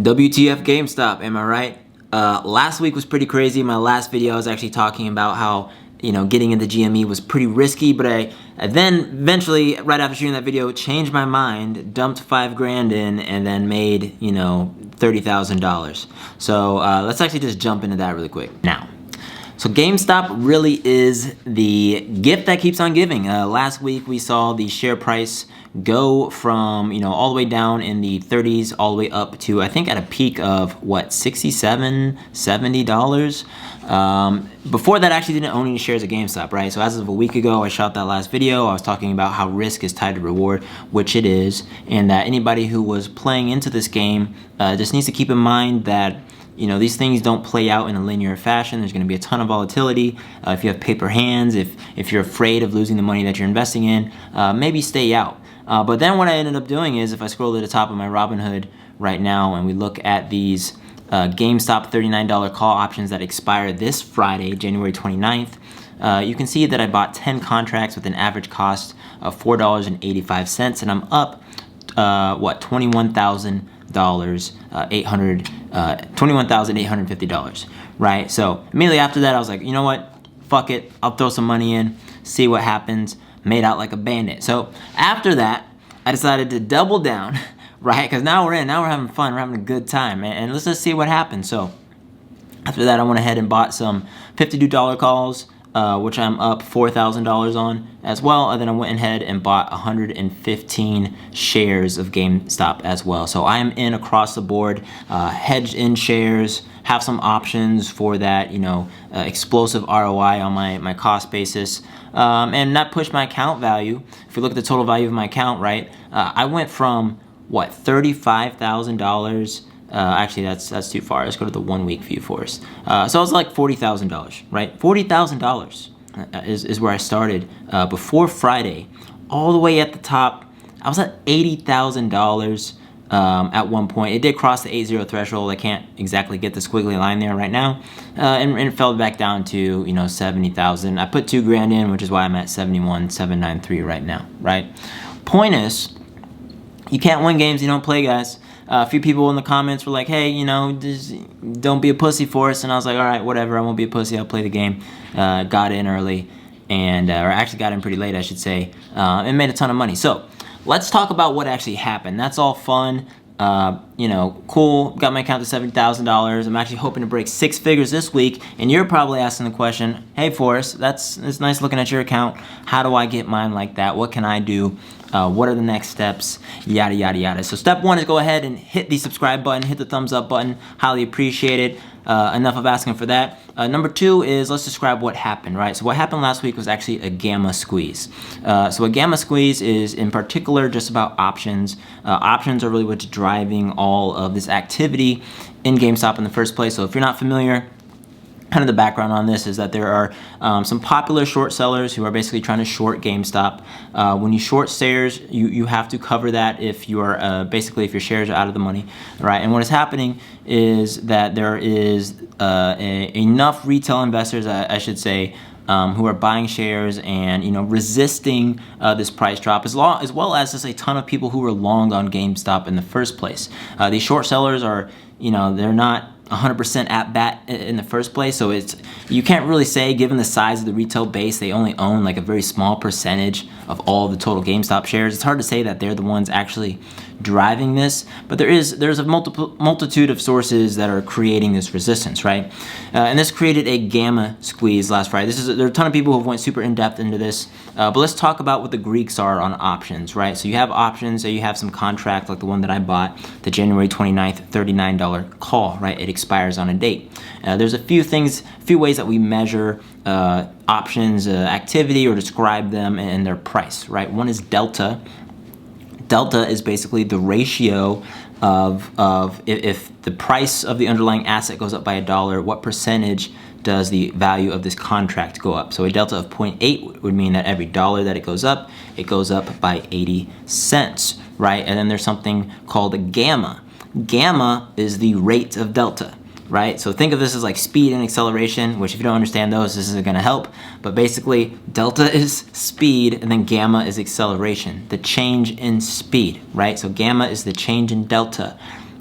WTF GameStop, am I right? Last week was pretty crazy. My last video I was actually talking about how, getting into GME was pretty risky, but I then eventually, right after shooting that video, changed my mind, dumped 5 grand in, and then made, $30,000. So let's actually just jump into that really quick now. So GameStop really is the gift that keeps on giving. Last week we saw the share price go from, all the way down in the 30s all the way up to, I think at a peak of what, $67, $70. Before that, I actually didn't own any shares of GameStop, right? So as of a week ago, I shot that last video. I was talking about how risk is tied to reward, which it is, and that anybody who was playing into this game just needs to keep in mind that these things don't play out in a linear fashion. There's going to be a ton of volatility. If you have paper hands, if you're afraid of losing the money that you're investing in, maybe stay out. But then what I ended up doing is, if I scroll to the top of my Robinhood right now and we look at these GameStop $39 call options that expire this Friday, January 29th, you can see that I bought 10 contracts with an average cost of $4.85, and I'm up, $21,850, right? So immediately after that, I was like, you know what? Fuck it. I'll throw some money in, see what happens. Made out like a bandit. So after that, I decided to double down, right? Because now we're having fun, we're having a good time, and let's just see what happens. So after that, I went ahead and bought some $52 calls, which I'm up $4,000 on as well. And then I went ahead and bought 115 shares of GameStop as well. So I am in across the board, hedged in shares, have some options for that, explosive ROI on my cost basis, and not push my account value. If you look at the total value of my account, right, I went from what, $35,000. Actually, that's too far. Let's go to the 1 week view, Forrest. So I was like $40,000, right? $40,000 is where I started before Friday. All the way at the top, I was at $80,000 at one point. It did cross the 80 threshold. I can't exactly get the squiggly line there right now, and it fell back down to 70,000. I put 2 grand in, which is why I'm at 71,793 right now. Right? Point is, you can't win games you don't play, guys. A few people in the comments were like, hey, just don't be a pussy for us. And I was like, all right, whatever. I won't be a pussy. I'll play the game. Got in early, and or actually got in pretty late, I should say, and made a ton of money. So let's talk about what actually happened. That's all fun. Cool. Got my account to $70,000. I'm actually hoping to break 6 figures this week. And you're probably asking the question, hey, Forrest, it's nice looking at your account. How do I get mine like that? What can I do? What are the next steps? Yada, yada, yada. So step 1 is go ahead and hit the subscribe button, hit the thumbs up button. Highly appreciate it. Enough of asking for that. Number 2 is, let's describe what happened, right? So what happened last week was actually a gamma squeeze. So a gamma squeeze is in particular just about options. Options are really what's driving all of this activity in GameStop in the first place. So if you're not familiar, kind of the background on this is that there are some popular short sellers who are basically trying to short GameStop. When you short shares, you have to cover that if you are basically if your shares are out of the money, right? And what is happening is that there is enough retail investors, I should say, who are buying shares and resisting this price drop, as well as just a ton of people who were long on GameStop in the first place. These short sellers are they're not 100% at bat in the first place, so you can't really say, given the size of the retail base, they only own like a very small percentage of all the total GameStop shares. It's hard to say that they're the ones actually driving this, but there's a multitude of sources that are creating this resistance, right? And this created a gamma squeeze last Friday. There are a ton of people who went super in depth into this, but let's talk about what the Greeks are on options, right? So you have options, so you have some contract like the one that I bought, the January 29th $39 call, right? It expires on a date. There's a few ways that we measure options activity or describe them and their price, right? One is delta. Delta is basically the ratio of if the price of the underlying asset goes up by $1, what percentage does the value of this contract go up? So a delta of 0.8 would mean that every $1 that it goes up by 80 cents, right? And then there's something called a gamma. Gamma is the rate of delta, right? So think of this as like speed and acceleration, which if you don't understand those, this isn't gonna help. But basically, delta is speed and then gamma is acceleration, the change in speed, right? So gamma is the change in delta.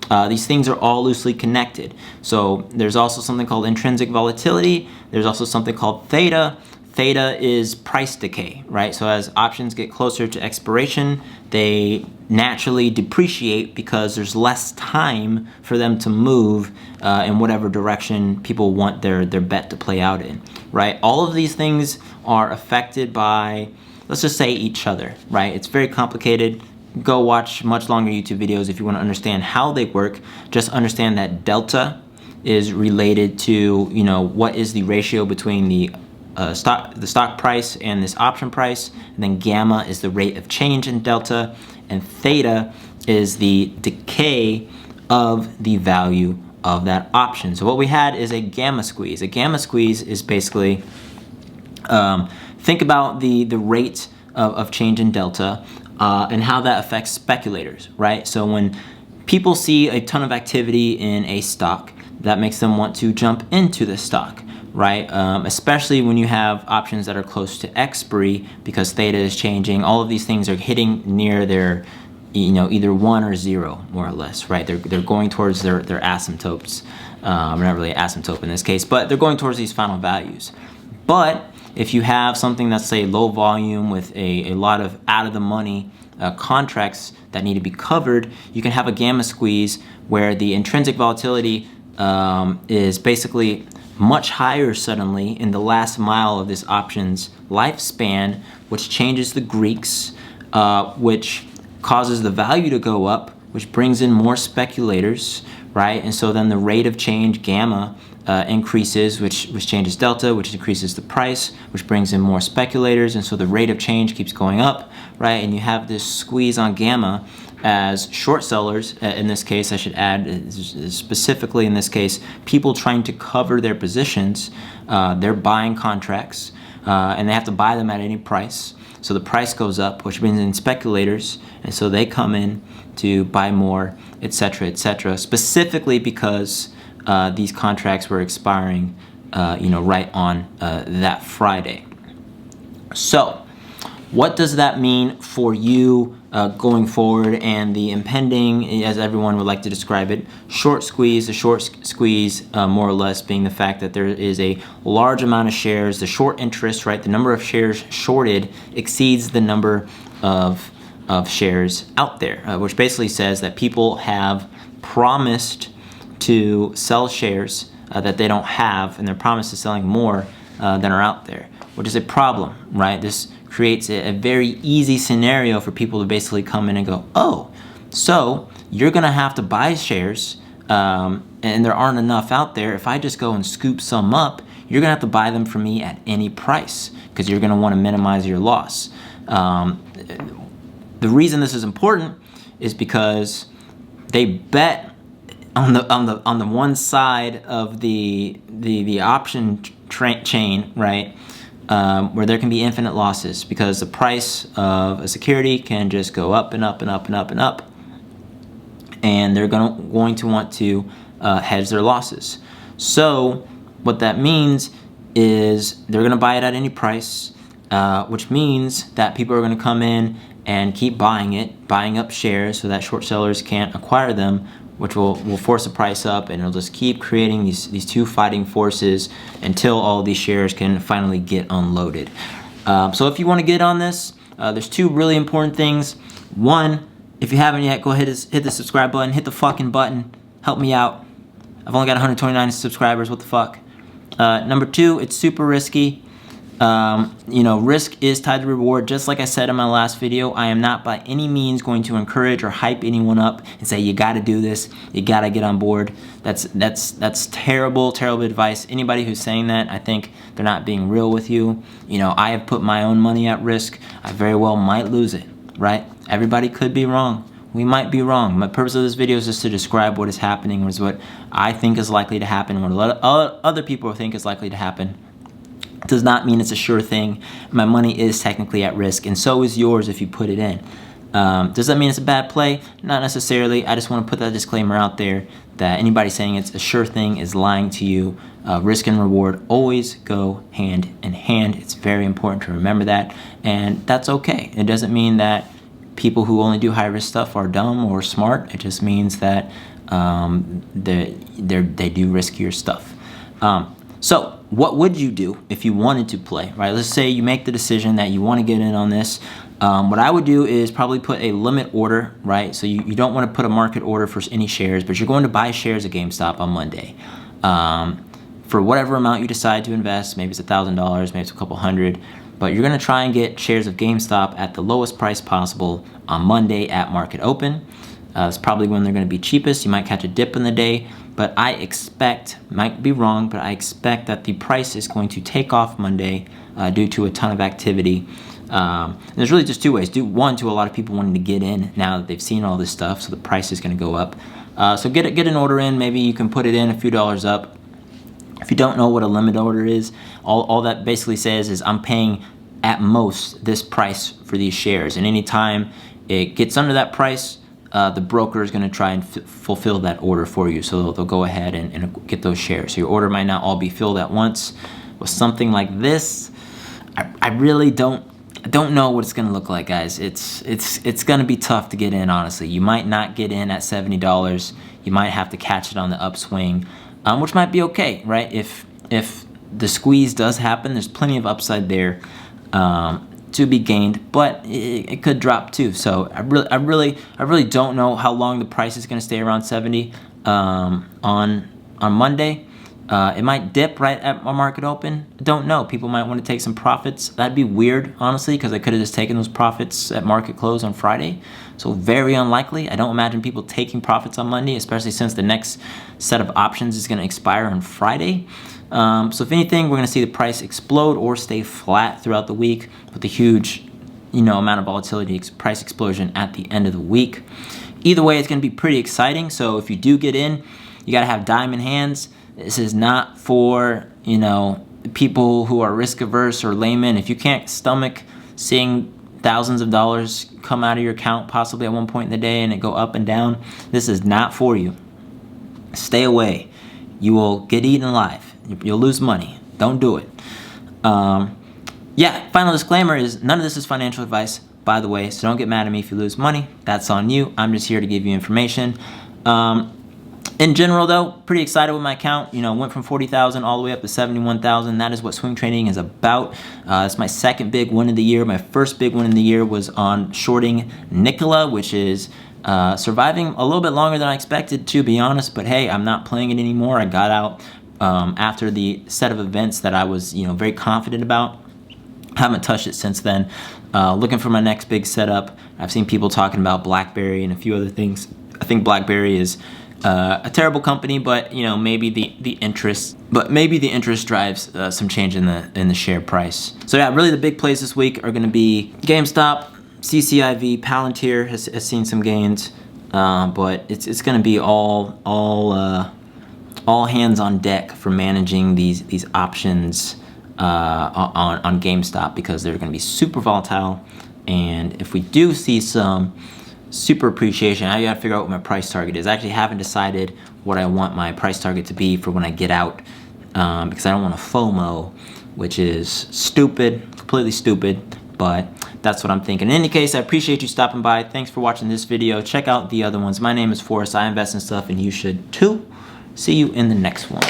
These things are all loosely connected. So there's also something called intrinsic volatility. There's also something called theta. Theta is price decay, right? So as options get closer to expiration, they naturally depreciate because there's less time for them to move in whatever direction people want their bet to play out in, right? All of these things are affected by, let's just say, each other, right? It's very complicated. Go watch much longer YouTube videos if you want to understand how they work. Just understand that delta is related to, you know, what is the ratio between the stock price and this option price, and then gamma is the rate of change in delta, and theta is the decay of the value of that option. So what we had is a gamma squeeze. A gamma squeeze is basically, think about the rate of change in delta and how that affects speculators, right? So when people see a ton of activity in a stock, that makes them want to jump into the stock, right? Especially when you have options that are close to expiry because theta is changing. All of these things are hitting near their, you know, either 1 or 0, more or less, right? They're going towards their asymptotes. Not really asymptote in this case, but they're going towards these final values. But if you have something that's, say, low volume with a lot of out of the money contracts that need to be covered, you can have a gamma squeeze where the intrinsic volatility is basically much higher suddenly in the last mile of this option's lifespan, which changes the Greeks, which causes the value to go up, which brings in more speculators, right? And so then the rate of change, gamma, increases, which changes delta, which increases the price, which brings in more speculators, and so the rate of change keeps going up, right? And you have this squeeze on gamma as short sellers, in this case, I should add, specifically in this case, people trying to cover their positions, they're buying contracts, and they have to buy them at any price. So the price goes up, which brings in speculators, and so they come in to buy more, etc., specifically because these contracts were expiring, right on that Friday. So what does that mean for you going forward and the impending, as everyone would like to describe it, short squeeze? The short squeeze, more or less, being the fact that there is a large amount of shares. The short interest, right, the number of shares shorted exceeds the number of shares out there, which basically says that people have promised to sell shares that they don't have, and they're promised to selling more than are out there, which is a problem, right? This creates a very easy scenario for people to basically come in and go, oh, so you're gonna have to buy shares and there aren't enough out there. If I just go and scoop some up, you're gonna have to buy them from me at any price because you're gonna wanna minimize your loss. The reason this is important is because they bet on the one side of the option chain, right, where there can be infinite losses because the price of a security can just go up and up and up and up and up, and they're going to want to hedge their losses. So what that means is they're going to buy it at any price, which means that people are going to come in and keep buying up shares so that short sellers can't acquire them, which will force the price up, and it'll just keep creating these two fighting forces until all of these shares can finally get unloaded. So if you want to get on this, there's two really important things. One, if you haven't yet, go ahead and hit the subscribe button, hit the fucking button, help me out. I've only got 129 subscribers, what the fuck? Number two, it's super risky. Risk is tied to reward. Just like I said in my last video, I am not by any means going to encourage or hype anyone up and say, you gotta do this, you gotta get on board. That's terrible advice. Anybody who's saying that, I think they're not being real with you. I have put my own money at risk. I very well might lose it, right? Everybody could be wrong. We might be wrong. My purpose of this video is just to describe what is happening, what I think is likely to happen, what a lot of other people think is likely to happen. Does not mean it's a sure thing. My money is technically at risk, and so is yours if you put it in. Does that mean it's a bad play? Not necessarily. I just want to put that disclaimer out there that anybody saying it's a sure thing is lying to you. Risk and reward always go hand in hand. It's very important to remember that, and that's okay. It doesn't mean that people who only do high risk stuff are dumb or smart. It just means that They do riskier stuff. So what would you do if you wanted to play, right? Let's say you make the decision that you want to get in on this. What I would do is probably put a limit order, right? So you don't want to put a market order for any shares, but you're going to buy shares of GameStop on Monday. For whatever amount you decide to invest, maybe it's $1,000, maybe it's a couple hundred, but you're going to try and get shares of GameStop at the lowest price possible on Monday at market open. It's probably when they're going to be cheapest. You might catch a dip in the day, but I expect, might be wrong, but I expect that the price is going to take off Monday due to a ton of activity. There's really just two ways. One, to a lot of people wanting to get in now that they've seen all this stuff, so the price is going to go up. So get an order in. Maybe you can put it in a few dollars up. If you don't know what a limit order is, all that basically says is I'm paying at most this price for these shares, and anytime it gets under that price, the broker is going to try and fulfill that order for you. So they'll go ahead and get those shares. So your order might not all be filled at once. With something like this, I really don't know what it's going to look like, guys. It's going to be tough to get in, honestly. You might not get in at $70. You might have to catch it on the upswing, which might be okay, right? If the squeeze does happen, there's plenty of upside there to be gained, but it could drop too. So I really don't know how long the price is going to stay around 70 on Monday. It might dip right at market open. I don't know. People might want to take some profits. That'd be weird, honestly, because I could have just taken those profits at market close on Friday. So very unlikely. I don't imagine people taking profits on Monday, especially since the next set of options is going to expire on Friday. So if anything, we're going to see the price explode or stay flat throughout the week with a huge, amount of volatility, price explosion at the end of the week. Either way, it's going to be pretty exciting. So if you do get in, you got to have diamond hands. This is not for, people who are risk averse or laymen. If you can't stomach seeing thousands of dollars come out of your account possibly at one point in the day and it go up and down, this is not for you. Stay away. You will get eaten alive. You'll lose money. Don't do it. Final disclaimer is none of this is financial advice, by the way, so don't get mad at me if you lose money. That's on you. I'm just here to give you information. In general, though, pretty excited with my account. Went from 40,000 all the way up to 71,000. That is what swing trading is about. It's my second big win of the year. My first big win in the year was on shorting Nikola, which is surviving a little bit longer than I expected, to be honest. But hey, I'm not playing it anymore. I got out after the set of events that I was, very confident about. Haven't touched it since then. Looking for my next big setup. I've seen people talking about BlackBerry and a few other things. I think BlackBerry is a terrible company, but maybe the interest drives some change in the share price. So yeah, really the big plays this week are going to be GameStop, CCIV, Palantir has seen some gains, but it's going to be all hands on deck for managing these options on GameStop, because they're going to be super volatile, and if we do see some super appreciation, I gotta figure out what my price target is. I actually haven't decided what I want my price target to be for when I get out, because I don't want to FOMO, which is stupid, completely stupid, but that's what I'm thinking. In any case, I appreciate you stopping by. Thanks for watching this video. Check out the other ones. My name is Forrest. I invest in stuff and you should too. See you in the next one.